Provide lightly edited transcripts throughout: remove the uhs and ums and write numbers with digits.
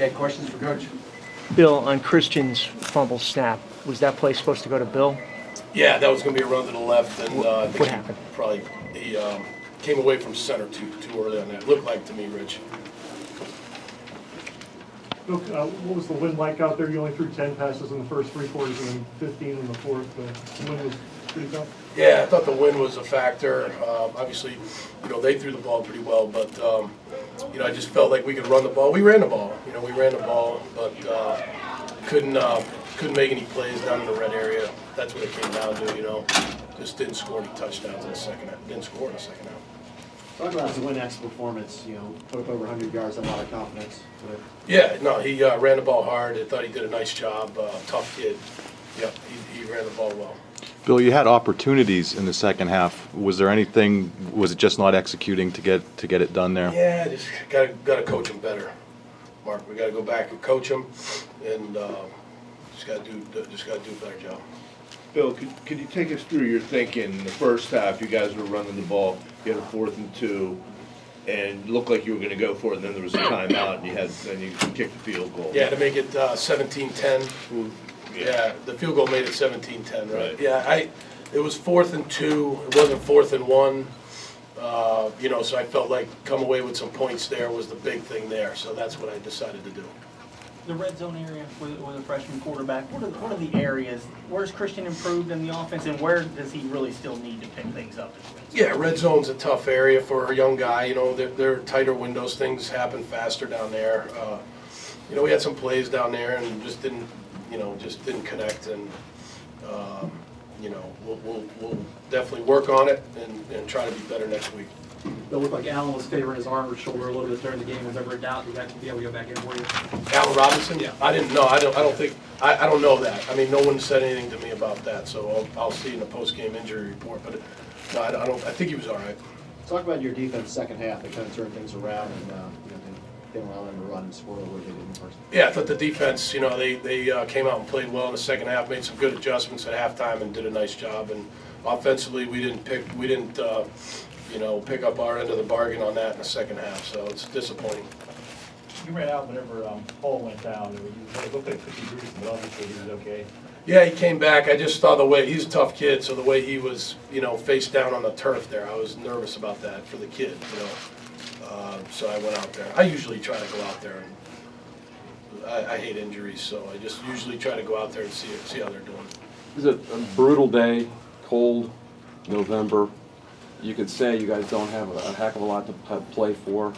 Okay, questions for Coach? Bill, on Christian's fumble snap, was that play supposed to go to Bill? Yeah, that was going to be a run to the left, and I think What happened? He came away from center too early on that. Looked like to me, Rich. Look, what was the wind like out there? You only threw 10 passes in the first three quarters and then 15 in the fourth. The wind was pretty tough. Yeah, I thought the wind was a factor. Obviously, they threw the ball pretty well, but I just felt like we could run the ball. We ran the ball. We ran the ball, but couldn't make any plays down in the red area. That's what it came down to. Just didn't score any touchdowns in the second half. Didn't score in the second half. Talk about the Win-X performance, put up over 100 yards, a lot of confidence. Yeah, no, he ran the ball hard. I thought he did a nice job. Tough kid. Yep, he ran the ball well. Bill, you had opportunities in the second half. Was there anything? Was it just not executing to get it done there? Yeah, just got to coach him better, Mark. We got to go back and coach him, and just got to do a better job. Bill, could you take us through your thinking in the first half? You guys were running the ball. You had a 4th and 2, and it looked like you were going to go for it. And then there was a timeout, and then you kicked the field goal. Yeah, to make it 17-10. Yeah, the field goal made it 17-10, right? Yeah, it was 4th and 2. It wasn't 4th and 1. So I felt like come away with some points there was the big thing there. So that's what I decided to do. The red zone area with a freshman quarterback, what are the areas? Where's Christian improved in the offense, and where does he really still need to pick things up? Yeah, red zone's a tough area for a young guy. They're tighter windows. Things happen faster down there. We had some plays down there and just didn't connect. And we'll definitely work on it and try to be better next week. It looked like Allen was favoring his arm or shoulder a little bit during the game. Was ever a doubt that that could be able to go back in for you? Allen Robinson? Yeah. I didn't know. I don't know that. I mean, no one said anything to me about that, so I'll see in the post-game injury report. But no, I don't. I think he was all right. Talk about your defense second half. They kind of turned things around and they didn't allow them to run and score the way they did in the first. Yeah, I thought the defense, they came out and played well in the second half, made some good adjustments at halftime, and did a nice job. And offensively, we didn't pick up our end of the bargain on that in the second half. So it's disappointing. You ran out whenever Paul went down. It looked like 50 degrees, but obviously he was okay. Yeah, he came back. I just saw the way he's a tough kid, so the way he was, face down on the turf there, I was nervous about that for the kid. So I went out there. I usually try to go out there, and I hate injuries, so I just usually try to go out there and see how they're doing. It was a brutal day, cold, November. You could say you guys don't have a heck of a lot to play for.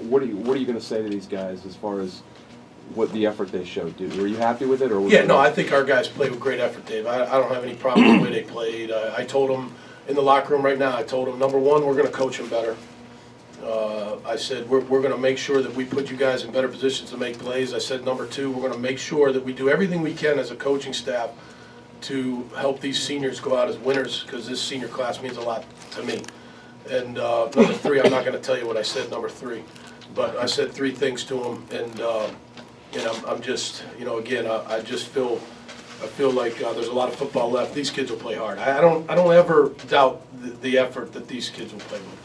What are you going to say to these guys as far as what the effort they showed? Were you happy with it? Or Yeah, no, I think our guys played with great effort, Dave. I don't have any problem with the way they played. I told them in the locker room right now, I told them, number one, we're going to coach them better. I said, we're going to make sure that we put you guys in better positions to make plays. I said, number two, we're going to make sure that we do everything we can as a coaching staff to help these seniors go out as winners, because this senior class means a lot to me. And number three, I'm not going to tell you what I said number three, but I said three things to them, and I'm just, again, I feel like there's a lot of football left. These kids will play hard. I don't ever doubt the effort that these kids will play with.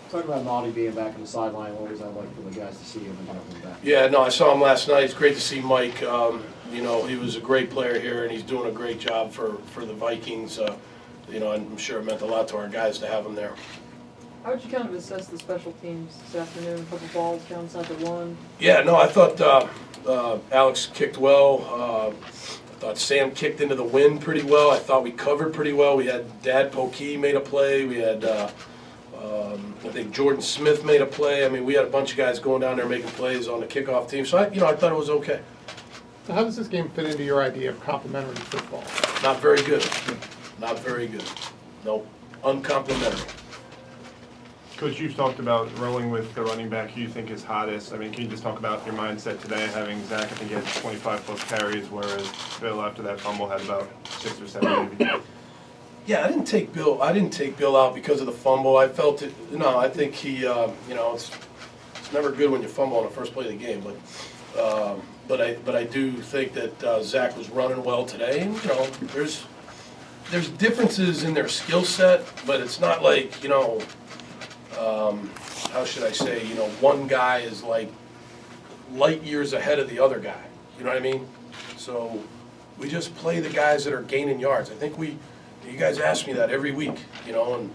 Talk about Naughty being back on the sideline. What was that like for the guys to see him and him back? Yeah, no, I saw him last night. It's great to see Mike. He was a great player here, and he's doing a great job for the Vikings. I'm sure it meant a lot to our guys to have him there. How would you kind of assess the special teams this afternoon? A couple balls down inside the one. Yeah, no, I thought Alex kicked well. I thought Sam kicked into the wind pretty well. I thought we covered pretty well. We had Dad Pokey made a play. We had, I think Jordan Smith made a play. I mean, we had a bunch of guys going down there making plays on the kickoff team. So, I thought it was okay. So how does this game fit into your idea of complementary football? Not very good. Not very good. Nope. Uncomplimentary. Coach, you've talked about rolling with the running back who you think is hottest. I mean, can you just talk about your mindset today, having Zach, I think he had 25-plus carries, whereas Bill, after that fumble, had about 6 or 7 maybe? Yeah, I didn't take Bill out because of the fumble. I felt it. No, I think he. It's never good when you fumble on the first play of the game, but I do think that Zach was running well today. And there's differences in their skill set, but it's not like how should I say? One guy is like light years ahead of the other guy. You know what I mean? So we just play the guys that are gaining yards. I think you guys ask me that every week, you know, and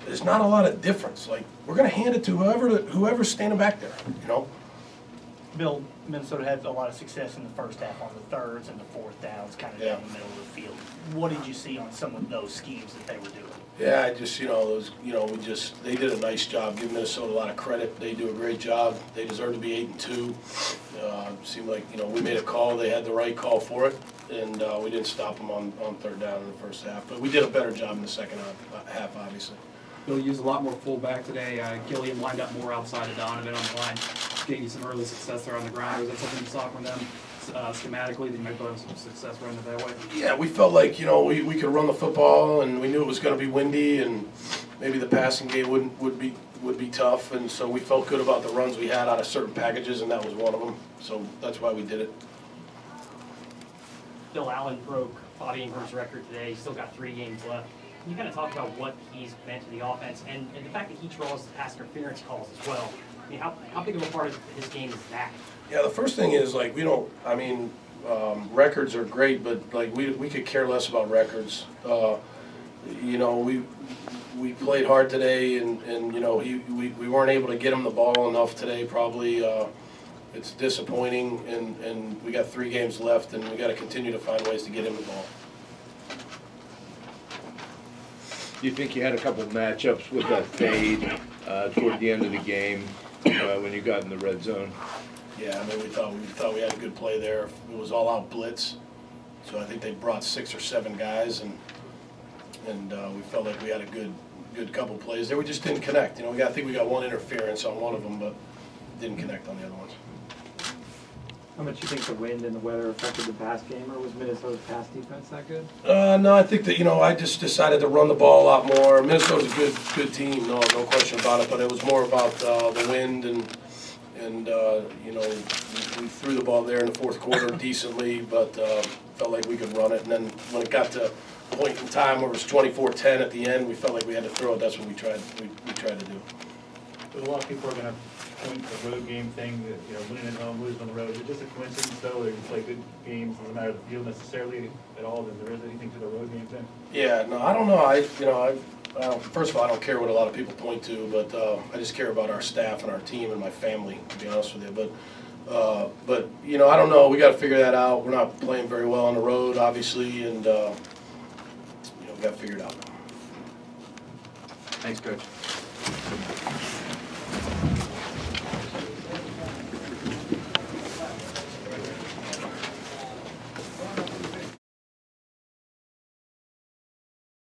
there's not a lot of difference. Like, we're going to hand it to whoever's standing back there, you know? Bill, Minnesota had a lot of success in the first half on the thirds and the fourth downs, kind of down the middle of the field. What did you see on some of those schemes that they were doing? Yeah, I just, they did a nice job. Give Minnesota a lot of credit. They do a great job. They deserve to be 8-2. Seemed like, we made a call. They had the right call for it, and we didn't stop them on third down in the first half. But we did a better job in the second half, obviously. Bill used a lot more fullback today. Gilliam lined up more outside of Donovan on the line. Getting you some early success there on the ground. Was that something you saw from them schematically that you might have some success running it that way? Yeah, we felt like, we could run the football, and we knew it was going to be windy, and maybe the passing game would be tough, and so we felt good about the runs we had out of certain packages, and that was one of them. So that's why we did it. Bill Allen broke Bobby Ingram's record today. He's still got 3 games left. Can you kind of talk about what he's meant to the offense and the fact that he draws pass interference calls as well? I mean, how big of a part of his game is that? Yeah, the first thing is, like, records are great, but, like, we could care less about records. We played hard today, and we weren't able to get him the ball enough today, probably. It's disappointing, and we got 3 games left, and we got to continue to find ways to get him the ball. Do you think you had a couple matchups with that fade toward the end of the game when you got in the red zone? Yeah, I mean, we thought we had a good play there. It was all out blitz, so I think they brought 6 or 7 guys, and we felt like we had a good couple plays there. We just didn't connect. I think we got 1 interference on one of them, but didn't connect on the other ones. How much do you think the wind and the weather affected the pass game, or was Minnesota's pass defense that good? No, I think that, I just decided to run the ball a lot more. Minnesota's a good team, no question about it, but it was more about the wind and we threw the ball there in the fourth quarter decently, but felt like we could run it. And then when it got to a point in time where it was 24-10 at the end, we felt like we had to throw it. That's what we tried to do. But a lot of people are going to point the road game thing, that, winning at home, losing on the road. Is it just a coincidence, though, that you play good games, doesn't matter the field necessarily at all, that there is anything to the road game thing? Yeah, no, I don't know. First of all, I don't care what a lot of people point to, but I just care about our staff and our team and my family, to be honest with you. But I don't know. We got to figure that out. We're not playing very well on the road, obviously, and we got to figure it out. Thanks, Coach.